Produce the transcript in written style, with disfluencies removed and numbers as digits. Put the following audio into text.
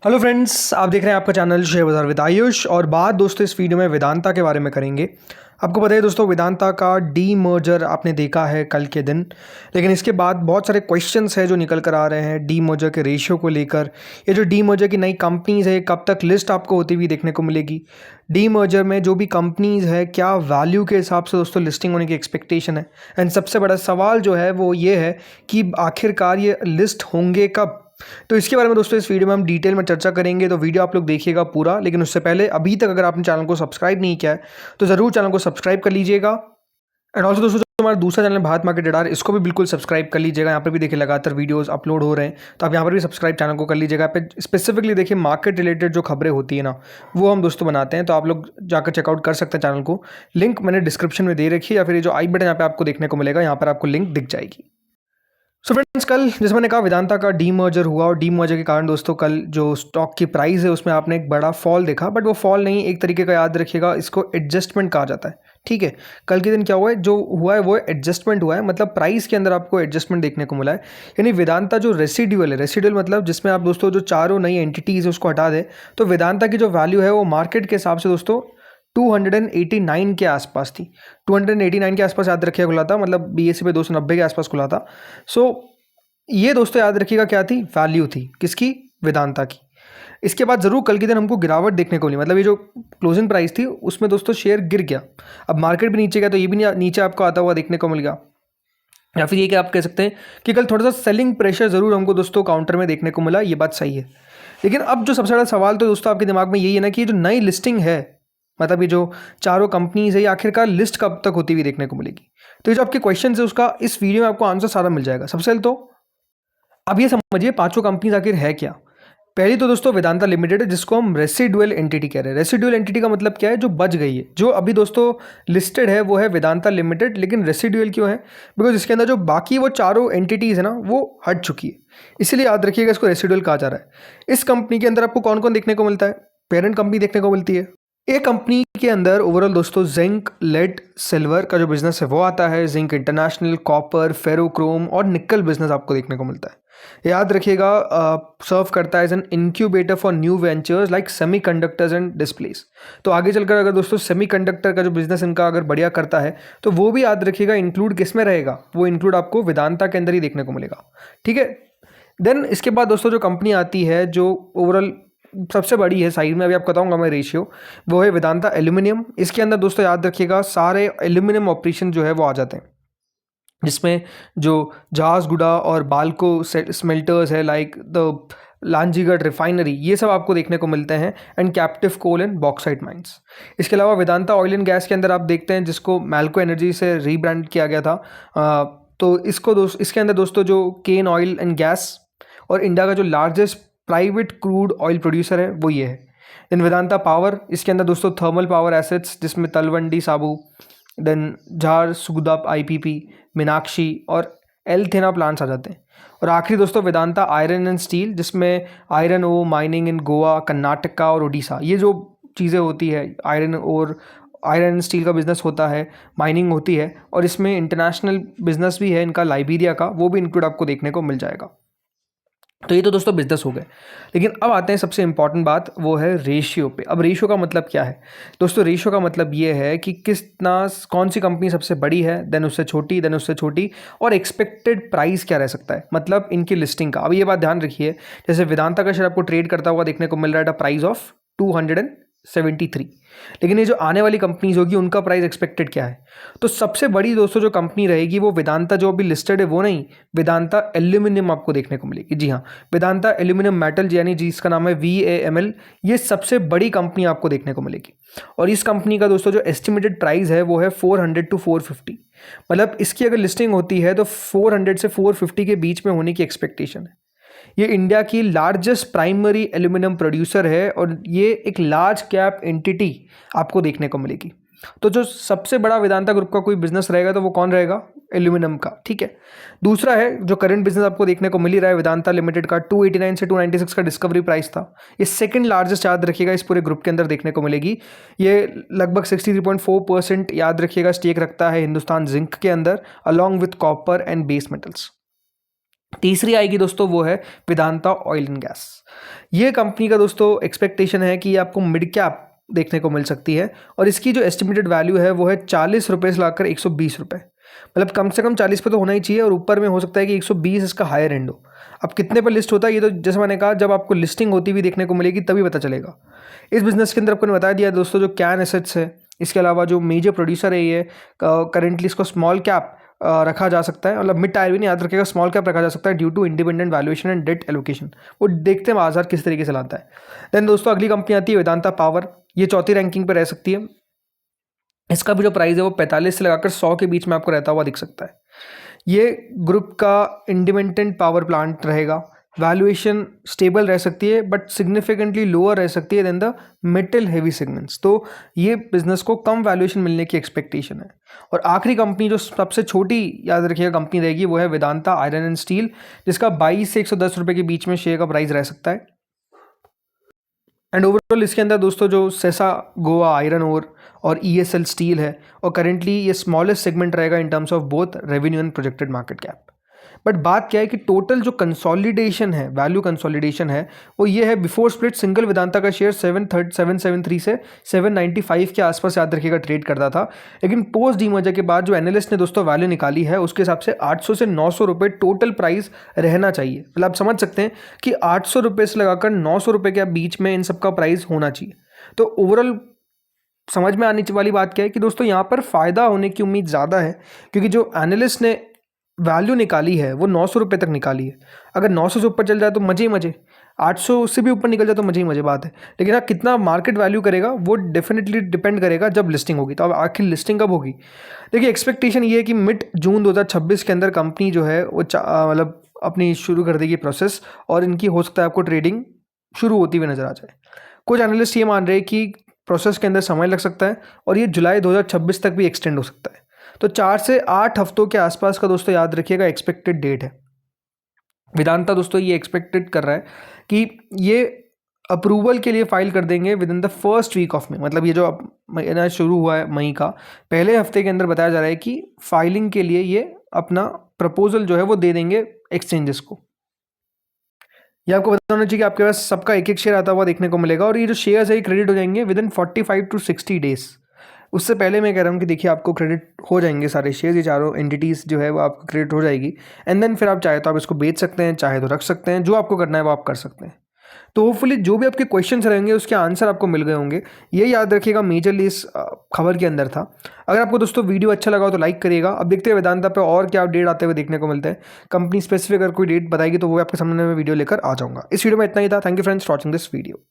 Hello friends, आप देख रहे हैं आपका चैनल शेयर बाजार विद आयुष। और बात दोस्तों इस वीडियो में वेदांता के बारे में करेंगे। आपको पता है दोस्तों, वेदांता का डी मर्जर आपने देखा है कल के दिन, लेकिन इसके बाद बहुत सारे क्वेश्चंस हैं जो निकल कर आ रहे हैं डी मर्जर के रेशियो को लेकर। ये जो डी मर्जर की नई कंपनीज़ है, कब तक लिस्ट आपको होती हुई देखने को मिलेगी, डी मर्जर में जो भी कंपनीज़ है क्या वैल्यू के हिसाब से दोस्तों लिस्टिंग होने की एक्सपेक्टेशन है। एंड सबसे बड़ा सवाल जो है वो ये है कि आखिरकार ये लिस्ट होंगे कब। तो इसके बारे में दोस्तों इस वीडियो में हम डिटेल में चर्चा करेंगे, तो वीडियो आप लोग देखिएगा पूरा। लेकिन उससे पहले अभी तक अगर आपने चैनल को सब्सक्राइब नहीं किया है तो ज़रूर चैनल को सब्सक्राइब कर लीजिएगा। एंड ऑल्सो दोस्तों, जो हमारा दूसरा चैनल भारत मार्केट रडार, इसको भी बिल्कुल सब्सक्राइब कर लीजिएगा। यहाँ पर भी देखिए लगातार वीडियोस अपलोड हो रहे हैं, तो आप यहाँ पर भी सब्सक्राइब चैनल को कर लीजिएगा। यहाँ पे स्पेसिफिकली देखिए मार्केट रिलेटेड जो खबरें होती है ना, वो हम दोस्तों बनाते हैं, तो आप लोग जाकर चेकआउट कर सकते हैं चैनल को। लिंक मैंने डिस्क्रिप्शन में दे रखी है, या फिर ये जो आई बटन यहाँ पे आपको देखने को मिलेगा, यहाँ पर आपको लिंक दिख जाएगी। सो फ्रेंड्स, कल जैसे मैंने कहा वेदांता का डीमर्जर हुआ, और डीमर्जर के कारण दोस्तों कल जो स्टॉक की प्राइस है उसमें आपने एक बड़ा फॉल देखा। बट वो फॉल नहीं, एक तरीके का याद रखिएगा, इसको एडजस्टमेंट कहा जाता है। ठीक है, कल के दिन क्या हुआ है, जो हुआ है वो एडजस्टमेंट हुआ है, मतलब प्राइस के अंदर आपको एडजस्टमेंट देखने को मिला है। यानी वेदांता जो रेसिड्यूअल है, रेसिड्यूअल मतलब जिसमें आप दोस्तों जो चारों नई एंटिटीज़ है उसको हटा दें, तो वेदांता की जो वैल्यू है वो मार्केट के हिसाब से दोस्तों 289 के आसपास थी। 289 के आसपास याद रखिएगा खुला था, मतलब बीएससी पे 290 के आसपास खुला था। सो ये दोस्तों याद रखिएगा क्या थी, वैल्यू थी किसकी, वेदांता की। इसके बाद ज़रूर कल के दिन हमको गिरावट देखने को मिली, मतलब ये जो क्लोजिंग प्राइस थी उसमें दोस्तों शेयर गिर गया। अब मार्केट भी नीचे गया तो ये भी नीचे आपको आता हुआ देखने को मिल गया। या फिर ये कि आप कह सकते हैं कि कल थोड़ा सा सेलिंग प्रेशर ज़रूर हमको दोस्तों काउंटर में देखने को मिला, ये बात सही है। लेकिन अब जो सबसे बड़ा सवाल तो दोस्तों आपके दिमाग में यही है ना कि ये जो नई लिस्टिंग है, मतलब ये जो चारों कंपनीज है, ये आखिरकार लिस्ट कब तक होती हुई देखने को मिलेगी। तो ये जो आपके क्वेश्चन है उसका इस वीडियो में आपको आंसर सारा मिल जाएगा। सबसे पहले तो अब ये समझिए पांचों कंपनीज आखिर है क्या। पहली तो दोस्तों वेदांता लिमिटेड है, जिसको हम रेसिडुअल एंटिटी कह रहे हैं। रेसिडुअल एंटिटी का मतलब क्या है, जो बच गई है। जो अभी दोस्तों लिस्टेड है वो है वेदांता लिमिटेड, लेकिन रेसिडुअल क्यों है, बिकॉज इसके अंदर जो बाकी वो चारों एंटिटीज़ है ना वो हट चुकी है, इसीलिए याद रखिएगा इसको रेसिडुअल कहा जा रहा है। इस कंपनी के अंदर आपको कौन कौन देखने को मिलता है, पेरेंट कंपनी देखने को मिलती है। एक कंपनी के अंदर ओवरऑल दोस्तों जिंक, लेड, सिल्वर का जो बिजनेस है वो आता है। जिंक इंटरनेशनल, कॉपर, फेरोक्रोम और निकल बिजनेस आपको देखने को मिलता है। याद रखिएगा सर्व करता है as an incubator for new ventures like semiconductors and displays. तो आगे चलकर अगर दोस्तों सेमीकंडक्टर का जो बिजनेस इनका अगर बढ़िया करता है तो वो भी याद रखिएगा इंक्लूड किस में रहेगा, वो इंक्लूड आपको वेदांता के अंदर ही देखने को मिलेगा। ठीक है, देन इसके बाद दोस्तों जो कंपनी आती है जो ओवरऑल सबसे बड़ी है साइड में, अभी आपको बताऊंगा मैं रेशियो, वो है वेदांता एल्यूमिनियम। इसके अंदर दोस्तों याद रखिएगा सारे एल्यूमिनियम ऑपरेशन जो है वो आ जाते हैं, जिसमें जो झारसुगुड़ा और बाल्को स्मेल्टर्स है, लाइक द लांजीगढ़ रिफाइनरी, ये सब आपको देखने को मिलते हैं। And captive coal and bauxite mines. इसके अलावा वेदांता ऑयल एंड गैस के अंदर आप देखते हैं, जिसको मैल्को एनर्जी से रीब्रांड किया गया था। तो इसके अंदर दोस्तों जो केन ऑयल एंड गैस और इंडिया का जो largest private crude oil producer है वो ये है। देन वेदांता पावर, इसके अंदर दोस्तों थर्मल पावर एसेट्स, जिसमें तलवंडी साबू, देन झारसुगुदा आईपीपी, मीनाक्षी और एल्थेना प्लांट्स आ जाते हैं। और आखिरी दोस्तों वेदांता आयरन एंड स्टील, जिसमें iron ore mining in Goa, Karnataka और उड़ीसा, ये जो चीज़ें होती है आयरन एंड स्टील का बिजनेस होता है, माइनिंग होती है, और इसमें इंटरनेशनल बिजनेस भी है इनका लाइबेरिया का, वो भी इंक्लूड आपको देखने को मिल जाएगा। तो ये तो दोस्तों बिजनेस हो गए। लेकिन अब आते हैं सबसे इंपॉर्टेंट बात, वो है रेशियो पे। अब रेशियो का मतलब क्या है दोस्तों, रेशियो का मतलब ये है कि कौन सी कंपनी सबसे बड़ी है, देन उससे छोटी, देन उससे छोटी, और एक्सपेक्टेड प्राइस क्या रह सकता है, मतलब इनकी लिस्टिंग का। अब ये बात ध्यान रखिए, जैसे वेदांता का शेयर आपको ट्रेड करता हुआ देखने को मिल रहा है प्राइस ऑफ 273, लेकिन ये जो आने वाली कंपनीज होगी उनका प्राइस एक्सपेक्टेड क्या है। तो सबसे बड़ी दोस्तों जो कंपनी रहेगी वो वेदांता जो अभी लिस्टेड है वो नहीं, वेदांता एल्यूमिनियम आपको देखने को मिलेगी। जी हाँ, वेदांता एल्यूमिनियम मेटल, यानी जिसका नाम है VAML, ये सबसे बड़ी कंपनी आपको देखने को मिलेगी। और इस कंपनी का दोस्तों जो एस्टिमेटेड प्राइस है वो है 400 to 450, मतलब इसकी अगर लिस्टिंग होती है तो 400 से 450 के बीच में होने की एक्सपेक्टेशन है। ये इंडिया की लार्जेस्ट प्राइमरी एल्यूमिनियम प्रोड्यूसर है, और ये एक लार्ज कैप एंटिटी आपको देखने को मिलेगी। तो जो सबसे बड़ा वेदांता ग्रुप का कोई बिजनेस रहेगा तो वो कौन रहेगा, एल्यूमिनियम का। ठीक है, दूसरा है जो करंट बिजनेस आपको देखने को मिल ही रहा है वेदांता लिमिटेड का, 289 से 296 का डिस्कवरी प्राइस था। ये सेकंड लार्जेस्ट याद रखिएगा इस पूरे ग्रुप के अंदर देखने को मिलेगी। ये लगभग 63.4% याद रखिएगा स्टेक रखता है हिंदुस्तान जिंक के अंदर, along with copper and base metals. तीसरी आएगी दोस्तों वो है वेदांता ऑयल एंड गैस। ये कंपनी का दोस्तों एक्सपेक्टेशन है कि आपको मिड कैप देखने को मिल सकती है और इसकी जो एस्टिमेटेड वैल्यू है वो है 40 रुपये से लाकर 120 रुपये। मतलब कम से कम 40 पे तो होना ही चाहिए और ऊपर में हो सकता है कि 120 इसका हायर एंड हो। अब कितने पर लिस्ट होता है ये तो जैसे मैंने कहा जब आपको लिस्टिंग होती हुई देखने को मिलेगी तभी पता चलेगा। इस बिजनेस के अंदर आपको बता दिया दोस्तों जो कैन एसेट्स है, इसके अलावा जो मेजर प्रोड्यूसर है ये करेंटली इसको स्मॉल कैप रखा जा सकता है, मतलब मिड टायर भी नहीं याद रखेगा, स्मॉल कैप रखा जा सकता है due to independent valuation and debt allocation. वो देखते हैं बाजार किस तरीके से लाता है। देन दोस्तों अगली कंपनी आती है वेदांता पावर। ये चौथी रैंकिंग पर रह सकती है। इसका भी जो प्राइस है वो 45 से लगाकर 100 के बीच में आपको रहता हुआ दिख सकता है। ये ग्रुप का इंडिपेंडेंट पावर प्लांट रहेगा। वैल्यूएशन स्टेबल रह सकती है बट सिग्निफिकेंटली लोअर रह सकती है than the metal heavy segments. तो ये बिजनेस को कम वैल्यूएशन मिलने की एक्सपेक्टेशन है। और आखिरी कंपनी जो सबसे छोटी याद रखिएगा कंपनी रहेगी वो है वेदांता आयरन एंड स्टील, जिसका 22 से 110 रुपये के बीच में शेयर का प्राइस रह सकता है। एंड ओवरऑल इसके अंदर दोस्तों जो सेसा गोवा आयरन ओर और ईएसएल स्टील है और करेंटली ये स्मॉलेस्ट सेगमेंट रहेगा in terms of both revenue and projected market cap. But बात क्या है कि टोटल जो कंसोलिडेशन है, वैल्यू कंसोलिडेशन है, वो ये है बिफोर स्प्लिट सिंगल वेदांता का शेयर 773 से 795 के आसपास याद रखिएगा ट्रेड करता था। लेकिन पोस्ट डीमर्जर के बाद जो एनालिस्ट ने दोस्तों वैल्यू निकाली है उसके हिसाब से 800 से 900 रुपये टोटल प्राइस रहना चाहिए। मतलब आप समझ सकते हैं कि 800 रुपये से लगाकर 900 रुपये के बीच में इन सबका प्राइस होना चाहिए। तो ओवरऑल समझ में आने वाली बात क्या है कि दोस्तों यहाँ पर फ़ायदा होने की उम्मीद ज़्यादा है, क्योंकि जो एनालिस्ट ने वैल्यू निकाली है वो 900 रुपये तक निकाली है। अगर 900 से ऊपर चल जाए तो मज़े ही मज़े, 800 से भी ऊपर निकल जाए तो मज़े ही मज़े बात है। लेकिन हाँ कितना मार्केट वैल्यू करेगा वो डेफिनेटली डिपेंड करेगा जब लिस्टिंग होगी। तो अब आखिर लिस्टिंग कब होगी? देखिए एक्सपेक्टेशन ये है कि मिड जून 2026 के अंदर कंपनी जो है वो मतलब अपनी शुरू कर देगी प्रोसेस और इनकी हो सकता है आपको ट्रेडिंग शुरू होती हुई नज़र आ जाए। कुछ एनालिस्ट ये मान रहे हैं कि प्रोसेस के अंदर समय लग सकता है और ये जुलाई 2026 तक भी एक्सटेंड हो सकता है। तो 4 से 8 हफ्तों के आसपास का दोस्तों याद रखिएगा एक्सपेक्टेड डेट है। वेदांता दोस्तों ये एक्सपेक्टेड कर रहा है कि ये अप्रूवल के लिए फाइल कर देंगे within the first week of May. मतलब ये जो अब महीना शुरू हुआ है मई का पहले हफ्ते के अंदर बताया जा रहा है कि फाइलिंग के लिए ये अपना प्रपोजल जो है वो दे देंगे एक्सचेंजेस को। ये आपको बताना चाहिए कि आपके पास सबका एक एक शेयर आता हुआ देखने को मिलेगा और ये जो शेयर्स है ये क्रेडिट हो जाएंगे विद इन 45 टू 60 डेज। उससे पहले मैं कह रहा हूँ कि देखिए आपको क्रेडिट हो जाएंगे सारे शेयर्स, ये चारों एंटिटीज़ जो है वो आपको क्रेडिट हो जाएगी। एंड देन फिर आप चाहे तो आप इसको बेच सकते हैं, चाहे तो रख सकते हैं, जो आपको करना है वो आप कर सकते हैं। तो होपफुली जो भी आपके क्वेश्चंस रहेंगे उसके आंसर आपको मिल गए होंगे। ये याद रखिएगा मेजरली इस खबर के अंदर था। अगर आपको दोस्तों वीडियो अच्छा लगा हो तो लाइक करिएगा। अब देखते हैं वेदांता पे और क्या अपडेट आते हुए देखने को मिलते हैं। कंपनी स्पेसिफिक अगर कोई डेट बताएगी तो वो आपके सामने मैं वीडियो लेकर आ जाऊँगा। इस वीडियो में इतना ही था। Thank you friends for watching this video.